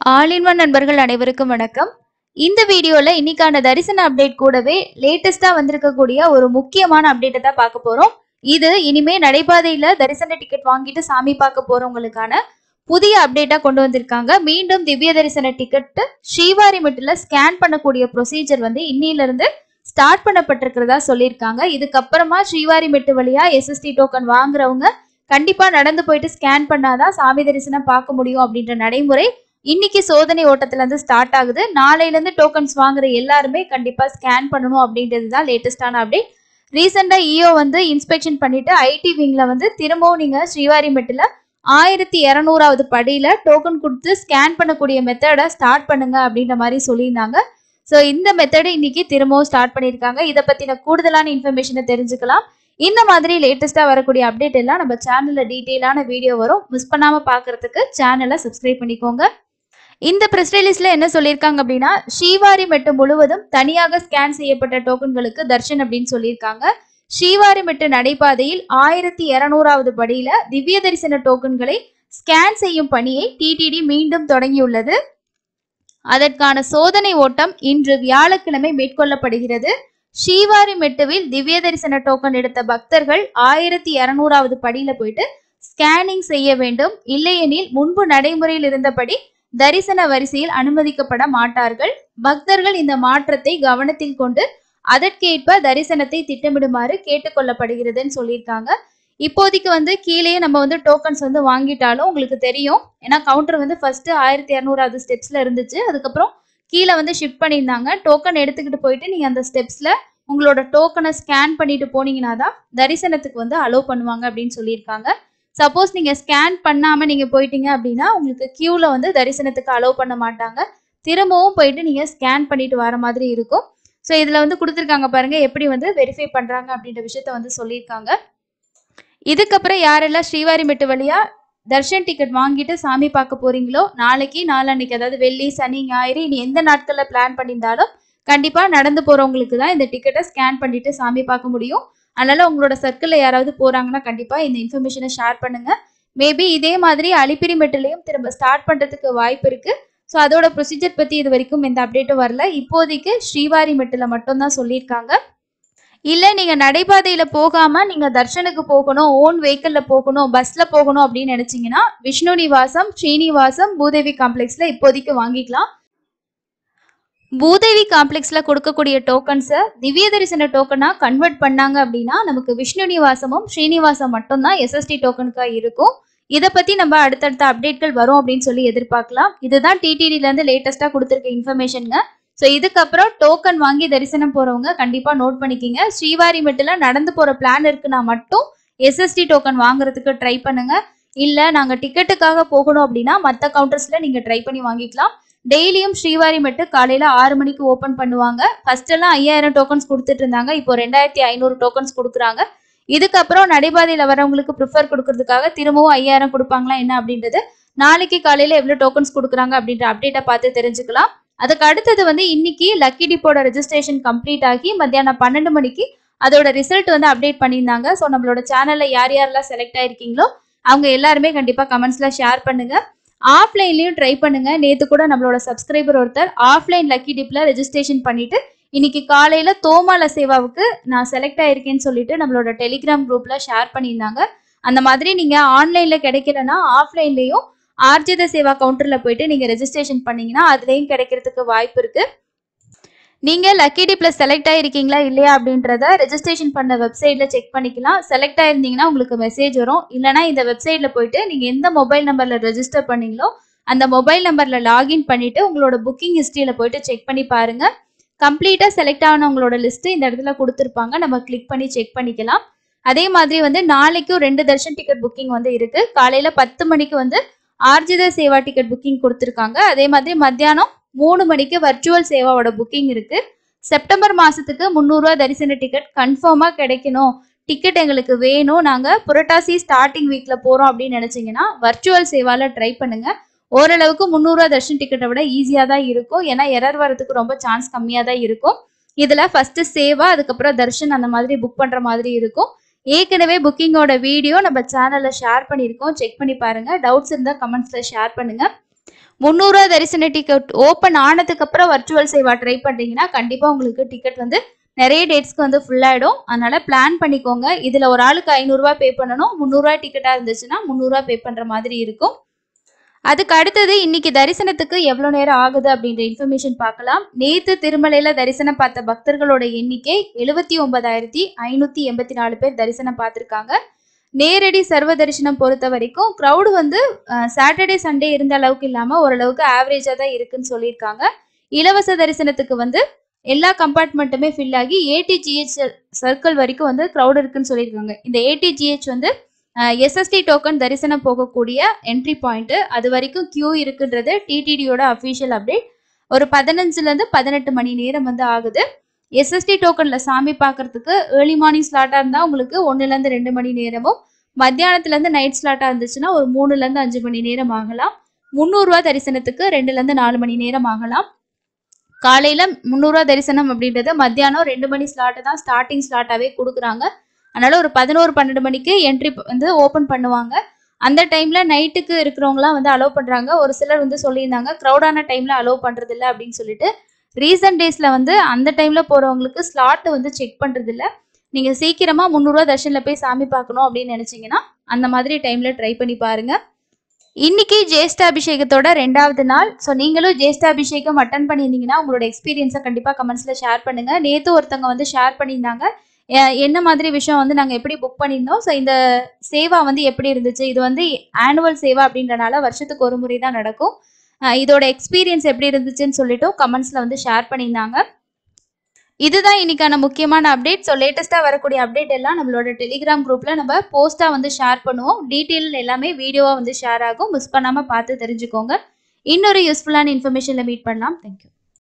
All in one நண்பர்கள் அனைவருக்கும் வணக்கம். இந்த வீடியோல இன்னைக்கான தரிசன அப்டேட் கூடவே லேட்டஸ்டா வந்திருக்கக்கூடிய ஒரு முக்கியமான அப்டேட்டை தான் பார்க்க போறோம். இது இனிமே நடைபாதையில தரிசன டிக்கெட் வாங்கிட்டு சாமி பார்க்க போறவங்களுக்கான புதிய அப்டேட்டா கொண்டு வந்திருக்காங்க. மீண்டும் திவ்ய தரிசன டிக்கெட் ஸ்ரீவாரிமெட்டில் ஸ்கேன் பண்ணக்கூடிய ப்ரொசீஜர் வந்து இன்னில இருந்து ஸ்டார்ட் பண்ணப்பட்டிருக்கிறதா சொல்லியிருக்காங்க. இதுக்கப்புறமா ஸ்ரீவாரிமெட்டு வழியா எஸ்எஸ்டி டோக்கன் வாங்குறவங்க கண்டிப்பா நடந்து போயிட்டு ஸ்கேன் பண்ணாதான் சாமி தரிசனம் பார்க்க முடியும் அப்படின்ற நடைமுறை இன்னைக்கு சோதனை ஓட்டத்துல இருந்து ஸ்டார்ட் ஆகுது. நாளையில இருந்து டோக்கன்ஸ் வாங்குற எல்லாருமே கண்டிப்பா ஸ்கேன் பண்ணணும் அப்படின்றது தான் லேட்டஸ்டான அப்டேட். ரீசெண்டா இஓ வந்து இன்ஸ்பெக்ஷன் பண்ணிட்டு ஐடி விங்ல வந்து திரும்பவும் நீங்க ஸ்ரீவாரிமெட்டில் 1200வது படியில டோக்கன் கொடுத்து ஸ்கேன் பண்ணக்கூடிய மெத்தடை ஸ்டார்ட் பண்ணுங்க அப்படின்ற மாதிரி சொல்லியிருந்தாங்க. ஸோ இந்த மெத்தடு இன்னைக்கு திரும்பவும் ஸ்டார்ட் பண்ணியிருக்காங்க. இதை பத்தின கூடுதலான இன்ஃபர்மேஷனை தெரிஞ்சுக்கலாம். இந்த மாதிரி லேட்டஸ்டா வரக்கூடிய அப்டேட் எல்லாம் நம்ம சேனல்ல டீட்டெயிலான வீடியோ வரும். மிஸ் பண்ணாம பாக்குறதுக்கு சேனலை சப்ஸ்கிரைப் பண்ணிக்கோங்க. இந்த பிரஸ் ரிலீஸ்ல என்ன சொல்லியிருக்காங்க அப்படின்னா, ஸ்ரீவாரிமெட்டு முழுவதும் தனியாக ஸ்கேன் செய்யப்பட்ட டோக்கன்களுக்கு தர்ஷன் அப்படின்னு சொல்லியிருக்காங்க. ஸ்ரீவாரிமெட்டு நடைபாதையில் 1200வது படியில திவ்ய தரிசன டோக்கன்களை ஸ்கேன் செய்யும் பணியை டிடிடி மீண்டும் தொடங்கியுள்ளது. அதற்கான சோதனை ஓட்டம் இன்று வியாழக்கிழமை மேற்கொள்ளப்படுகிறது. ஸ்ரீவாரிமெட்டுவில் திவ்ய தரிசன டோக்கன் எடுத்த பக்தர்கள் 1200வது படியில போயிட்டு ஸ்கேனிங் செய்ய வேண்டும். இல்லையெனில் முன்பு நடைமுறையில் இருந்தபடி தரிசன வரிசையில் அனுமதிக்கப்பட மாட்டார்கள். பக்தர்கள் இந்த மாற்றத்தை கவனத்தில் கொண்டு அதற்கேற்ப தரிசனத்தை திட்டமிடுமாறு கேட்டுக்கொள்ளப்படுகிறதுன்னு சொல்லியிருக்காங்க. இப்போதைக்கு வந்து கீழே நம்ம வந்து டோக்கன்ஸ் வந்து வாங்கிட்டாலும் உங்களுக்கு தெரியும். ஏன்னா கவுண்டர் வந்து ஃபர்ஸ்ட் 1200வது ஸ்டெப்ஸ்ல இருந்துச்சு. அதுக்கப்புறம் கீழே வந்து ஷிஃப்ட் பண்ணியிருந்தாங்க. டோக்கன் எடுத்துக்கிட்டு போயிட்டு நீங்க அந்த ஸ்டெப்ஸ்ல உங்களோட டோக்கனை ஸ்கேன் பண்ணிட்டு போனீங்கன்னா தான் தரிசனத்துக்கு வந்து அலோவ் பண்ணுவாங்க அப்படின்னு சொல்லியிருக்காங்க. சப்போஸ் நீங்க ஸ்கேன் பண்ணாம நீங்க போயிட்டீங்க அப்படின்னா உங்களுக்கு கியூல வந்து தரிசனத்துக்கு அலோவ் பண்ண மாட்டாங்க. திரும்பவும் போயிட்டு நீங்க ஸ்கேன் பண்ணிட்டு வர மாதிரி இருக்கும். ஸோ இதுல வந்து கொடுத்துருக்காங்க பாருங்க எப்படி வந்து வெரிஃபை பண்றாங்க அப்படின்ற விஷயத்த வந்து சொல்லியிருக்காங்க. இதுக்கப்புறம் யாரெல்லாம் ஸ்ரீவாரிமெட்டு வழியா தர்ஷன் டிக்கெட் வாங்கிட்டு சாமி பார்க்க போறீங்களோ, நாளைக்கு நாளன்னைக்கு அதாவது வெள்ளி சனி ஞாயிறு இனி எந்த நாட்கள்ல பிளான் பண்ணியிருந்தாலும் கண்டிப்பா நடந்து போறவங்களுக்கு தான் இந்த டிக்கெட்டை ஸ்கேன் பண்ணிட்டு சாமி பார்க்க முடியும். அதனால உங்களோட சர்க்கிள்ல யாராவது போறாங்கன்னா கண்டிப்பா இந்த இன்ஃபர்மேஷனை ஷேர் பண்ணுங்க. மேபி இதே மாதிரி அலிப்பிரிமெட்டுலையும் திரும்ப ஸ்டார்ட் பண்றதுக்கு வாய்ப்பு இருக்கு. ஸோ அதோட ப்ரொசீஜர் பத்தி இது வரைக்கும் எந்த அப்டேட்டும் வரல. இப்போதைக்கு ஸ்ரீவாரிமெட்டுல மட்டும்தான் சொல்லியிருக்காங்க. இல்ல நீங்க நடைபாதையில போகாம நீங்க தர்ஷனுக்கு போகணும், ஓன் வெஹிக்கிள்ல போகணும், பஸ்ல போகணும் அப்படின்னு நினைச்சீங்கன்னா விஷ்ணு நிவாசம், ஸ்ரீனிவாசம், பூதேவி காம்ப்ளெக்ஸ்ல இப்போதைக்கு வாங்கிக்கலாம். பூதேவி காம்ப்ளெக்ஸ்ல கொடுக்கக்கூடிய டோக்கன்ஸை திவ்ய தரிசன டோக்கனா கன்வெர்ட் பண்ணாங்க அப்படின்னா நமக்கு விஷ்ணு நிவாசமும் ஸ்ரீனிவாசம் மட்டும்தான் எஸ்எஸ்டி டோக்கனுக்கா இருக்கும். இதை பத்தி நம்ம அடுத்தடுத்த அப்டேட்கள் வரும் அப்படின்னு சொல்லி எதிர்பார்க்கலாம். இதுதான் டிடிடில இருந்து லேட்டஸ்டா கொடுத்துருக்க இன்ஃபர்மேஷனுங்க. ஸோ இதுக்கப்புறம் டோக்கன் வாங்கி தரிசனம் போறவங்க கண்டிப்பா நோட் பண்ணிக்கிங்க. ஸ்ரீவாரிமெட்டில் நடந்து போற பிளான் இருக்குன்னா மட்டும் எஸ்எஸ்டி டோக்கன் வாங்குறதுக்கு ட்ரை பண்ணுங்க. இல்ல நாங்க டிக்கெட்டுக்காக போகணும் அப்படின்னா மற்ற கவுண்டர்ஸ்ல நீங்க ட்ரை பண்ணி வாங்கிக்கலாம். டெய்லியும் ஸ்ரீவாரிமெட்டு காலையில 6 மணிக்கு ஓபன் பண்ணுவாங்க. ஃபர்ஸ்ட் எல்லாம் 5000 டோக்கன்ஸ் கொடுத்துட்டு இருந்தாங்க. இப்போ 2500 டோக்கன்ஸ் கொடுக்குறாங்க. இதுக்கப்புறம் நடைபாதையில வரவங்களுக்கு ப்ரிஃபர் கொடுக்கறதுக்காக திரும்பவும் 5000 கொடுப்பாங்களா என்ன அப்படின்றது நாளைக்கு காலையில எவ்வளவு டோக்கன்ஸ் கொடுக்குறாங்க அப்படின்ற அப்டேட்டை பார்த்து தெரிஞ்சுக்கலாம். அதுக்கு அடுத்தது வந்து இன்னைக்கு லக்கி டிப்போட ரெஜிஸ்ட்ரேஷன் கம்ப்ளீட் ஆகி மத்தியானம் 12 மணிக்கு அதோட ரிசல்ட் வந்து அப்டேட் பண்ணியிருந்தாங்க. ஸோ நம்மளோட சேனல்ல யார் யாரெல்லாம் செலக்ட் ஆயிருக்கீங்களோ அவங்க எல்லாருமே கண்டிப்பா கமெண்ட்ஸ்ல ஷேர் பண்ணுங்க. ஆஃப்லைன்லயும் ட்ரை பண்ணுங்க. நேத்து கூட நம்மளோட சப்ஸ்கிரைபர் ஒருத்தர் ஆஃப்லைன் லக்கி டிப்ல ரெஜிஸ்ட்ரேஷன் பண்ணிட்டு இன்னைக்கு காலையில தோமால சேவாவுக்கு நான் செலக்ட் ஆயிருக்கேன்னு சொல்லிட்டு நம்மளோட டெலிகிராம் குரூப்ல ஷேர் பண்ணியிருந்தாங்க. அந்த மாதிரி நீங்க ஆன்லைன்ல கிடைக்கலன்னா ஆஃப்லைன்லயும் ஆர்ஜித சேவா கவுண்டர்ல போயிட்டு நீங்க ரெஜிஸ்ட்ரேஷன் பண்ணீங்கன்னா அதுலயும் கிடைக்கிறதுக்கு வாய்ப்பு இருக்கு. நீங்க லக்கி டிப்ல செலக்ட் ஆயிருக்கீங்களா இல்லையா அப்படின்றத ரெஜிஸ்ட்ரேஷன் பண்ண வெப்சைட்ல செக் பண்ணிக்கலாம். செலக்ட் ஆயிருந்தீங்கன்னா உங்களுக்கு மெசேஜ் வரும். இல்லைனா இந்த வெப்சைட்ல போயிட்டு நீங்க எந்த மொபைல் நம்பர்ல ரெஜிஸ்டர் பண்ணீங்களோ அந்த மொபைல் நம்பர்ல லாகின் பண்ணிட்டு உங்களோட புக்கிங் ஹிஸ்டரியில போயிட்டு செக் பண்ணி பாருங்க. கம்ப்ளீட்டா செலக்ட் ஆனவங்களோட லிஸ்ட் இந்த இடத்துல கொடுத்துருப்பாங்க. நம்ம கிளிக் பண்ணி செக் பண்ணிக்கலாம். அதே மாதிரி வந்து நாளைக்கும் 2 தர்ஷன் டிக்கெட் புக்கிங் வந்து இருக்கு. காலையில 10 மணிக்கு வந்து ஆர்ஜித சேவா டிக்கெட் புக்கிங் கொடுத்துருக்காங்க. அதே மாதிரி மத்தியானம் 3 மணிக்கு வர்ச்சுவல் சேவாவோட புக்கிங் இருக்கு. செப்டம்பர் மாசத்துக்கு 300 ரூபா தரிசன டிக்கெட் கன்ஃபார்மா கிடைக்கணும், டிக்கெட் எங்களுக்கு வேணும், நாங்க புரட்டாசி ஸ்டார்டிங் வீக்ல போறோம் அப்படின்னு நினைச்சீங்கன்னா வர்ச்சுவல் சேவால ட்ரை பண்ணுங்க. ஓரளவுக்கு 300 ரூபா தர்ஷன் டிக்கெட்டை விட ஈஸியா தான் இருக்கும். ஏன்னா எரர் வரதுக்கு ரொம்ப சான்ஸ் கம்மியா தான் இருக்கும். இதுல ஃபர்ஸ்ட் சேவா அதுக்கப்புறம் தர்ஷன் அந்த மாதிரி புக் பண்ற மாதிரி இருக்கும். ஏற்கனவே புக்கிங்கோட வீடியோ நம்ம சேனல்ல ஷேர் பண்ணியிருக்கோம். செக் பண்ணி பாருங்க. டவுட்ஸ் இருந்தால் கமெண்ட்ஸ்ல ஷேர் பண்ணுங்க. 300 தரிசன டிக்கெட் ஓப்பன் ஆனதுக்கு அப்புறம் வர்ச்சுவல் சேவா ட்ரை பண்றீங்கன்னா கண்டிப்பா உங்களுக்கு டிக்கெட் வந்து நிறைய டேட்ஸ்க்கு வந்து ஃபுல் ஆயிடும். அதனால பிளான் பண்ணிக்கோங்க. இதுல ஒரு ஆளுக்கு 500 ரூபாய் பே பண்ணணும். 300 ரூபாய் டிக்கெட்டா இருந்துச்சுன்னா 300 ரூபாய் பே பண்ற மாதிரி இருக்கும். அதுக்கு அடுத்தது இன்னைக்கு தரிசனத்துக்கு எவ்வளவு நேரம் ஆகுது அப்படின்ற இன்ஃபர்மேஷன் பார்க்கலாம். நேத்து திருமலையில தரிசனம் பார்த்த பக்தர்களோட எண்ணிக்கை 79,584 பேர் தரிசனம் பார்த்திருக்காங்க. நேரடி சர்வ தரிசனம் பொறுத்த வரைக்கும் க்ரௌடு வந்து சாட்டர்டே சண்டே இருந்த அளவுக்கு இல்லாம ஓரளவுக்கு ஆவரேஜா தான் இருக்குன்னு சொல்லியிருக்காங்க. இலவச தரிசனத்துக்கு வந்து எல்லா கம்பார்ட்மெண்ட்டுமே ஃபில் ஆகி ஏடிஜிஹெச் சர்க்கிள் வரைக்கும் வந்து க்ரௌடு இருக்குன்னு சொல்லியிருக்காங்க. இந்த ஏடிஜிஹெச் வந்து எஸ்எஸ்டி டோக்கன் தரிசனம் போகக்கூடிய என்ட்ரி பாயிண்ட். அது வரைக்கும் கியூ இருக்குன்றது டிடிடியோட அஃபிஷியல் அப்டேட். ஒரு 15லேருந்து 18 மணி நேரம் வந்து ஆகுது. எஸ்எஸ்டி டோக்கன்ல சாமி பார்க்கறதுக்கு ஏர்லி மார்னிங் ஸ்லாட்டா இருந்தா உங்களுக்கு 1லேருந்து 2 மணி நேரமும், மத்தியானத்துலேருந்து நைட் ஸ்லாட்டா இருந்துச்சுன்னா ஒரு 3லேருந்து 5 மணி நேரம் ஆகலாம். 300 ரூபாய் தரிசனத்துக்கு 2லேருந்து 4 மணி நேரம் ஆகலாம். காலையில 300 ரூபாய் தரிசனம் அப்படின்றது மத்தியானம் 2 மணி ஸ்லாட்டு தான் ஸ்டார்டிங் ஸ்லாட்டாவே கொடுக்குறாங்க. அதனால ஒரு 11-12 மணிக்கு என்ட்ரி வந்து ஓப்பன் பண்ணுவாங்க. அந்த டைம்ல நைட்டுக்கு இருக்கிறவங்களாம் வந்து அலோவ் பண்றாங்க. ஒரு சிலர் வந்து சொல்லியிருந்தாங்க க்ரௌடான டைம்ல அலோவ் பண்றது இல்லை அப்படின்னு சொல்லிட்டு. ரீசன்ட் டேஸ்ல வந்து அந்த டைம்ல போறவங்களுக்கு ஸ்லாட் வந்து செக் பண்றது இல்லை. நீங்க சீக்கிரமா 300 ரூபாய் தர்ஷன்ல போய் சாமி பார்க்கணும் அப்படின்னு நினைச்சீங்கன்னா அந்த மாதிரி டைம்ல ட்ரை பண்ணி பாருங்க. இன்னைக்கு ஜேஷ்டாபிஷேகத்தோட 2வது நாள். ஸோ நீங்களும் ஜேஷ்டாபிஷேகம் அட்டன் பண்ணியிருந்தீங்கன்னா உங்களோட எக்ஸ்பீரியன்ஸை கண்டிப்பாக கமெண்ட்ஸில் ஷேர் பண்ணுங்க. நேற்று ஒருத்தவங்க வந்து ஷேர் பண்ணியிருந்தாங்க என்ன மாதிரி விஷயம் வந்து நாங்கள் எப்படி புக் பண்ணியிருந்தோம், ஸோ இந்த சேவா வந்து எப்படி இருந்துச்சு. இது வந்து ஆனுவல் சேவா அப்படின்றனால வருஷத்துக்கு ஒரு முறை தான் நடக்கும். இதோட எக்ஸ்பீரியன்ஸ் எப்படி இருந்துச்சுன்னு சொல்லிட்டு கமெண்ட்ஸில் வந்து ஷேர் பண்ணியிருந்தாங்க. இதுதான் இன்னைக்கான முக்கியமான அப்டேட். ஸோ லேட்டஸ்ட்டாக வரக்கூடிய அப்டேட் எல்லாம் நம்மளோட டெலிகிராம் குரூப்பில் நம்ம போஸ்ட்டாக வந்து ஷேர் பண்ணுவோம். டீட்டெயில் எல்லாமே வீடியோவாக வந்து ஷேர் ஆகும். மிஸ் பண்ணாமல் பார்த்து தெரிஞ்சுக்கோங்க. இன்னொரு யூஸ்ஃபுல்லான இன்ஃபர்மேஷனில் மீட் பண்ணலாம். தேங்க்யூ.